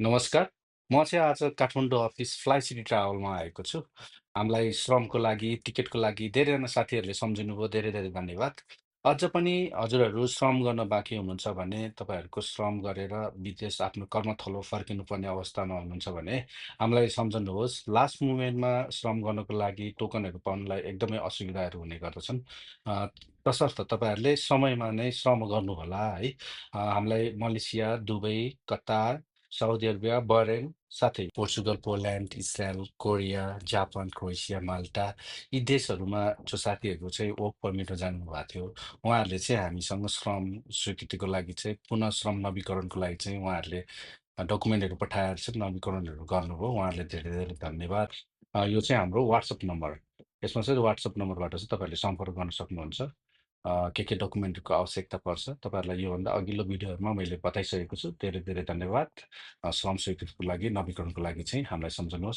नमस्कार। म चाहिँ आज काठमाडौँ अफिस फ्लाइ सिटी ट्राभलमा आएको छु। हामीलाई श्रमको लागि, टिकटको लागि धेरैजना साथीहरूले सम्झिनुभयो, धेरै धेरै धन्यवाद। अझ पनि हजुरहरू श्रम गर्न बाँकी हुनुहुन्छ भने, तपाईँहरूको श्रम गरेर विदेश आफ्नो कर्मथलो फर्किनुपर्ने अवस्थामा हुनुहुन्छ भने, हामीलाई सम्झनुहोस्। लास्ट मोमेन्टमा श्रम गर्नको लागि टोकनहरू पाउनलाई एकदमै असुविधाहरू हुने गर्दछन्। अ, तसर्थ तपाईँहरूले समयमा नै श्रम गर्नुहोला है। हामीलाई Malaysia, Dubai, Qatar, Saudi Arabia, Bahrain, साथै Portugal, Poland, Israel, Korea, Japan, Croatia, Malta यी देशहरूमा जो साथीहरू चाहिँ वर्क परमिटमा जानुभएको थियो, उहाँहरूले चाहिँ हामीसँग श्रम स्वीकृतिको लागि चाहिँ पुनः श्रम नवीकरणको लागि चाहिँ उहाँहरूले डकुमेन्टहरू पठाएर चाहिँ नवीकरणहरू गर्नुभयो। उहाँहरूले धेरै धेरै धन्यवाद। यो चाहिँ हाम्रो वाट्सएप नम्बर। यसमा चाहिँ वाट्सएप नम्बरबाट चाहिँ तपाईँहरूले सम्पर्क गर्न सक्नुहुन्छ। के डकुमेन्टहरूको आवश्यकता पर्छ तपाईँहरूलाई योभन्दा अघिल्लो भिडियोहरूमा मैले बताइसकेको छु। धेरै धेरै धन्यवाद। श्रम स्वीकृतिको लागि नवीकरणको लागि चाहिँ हामीलाई सम्झनुहोस्।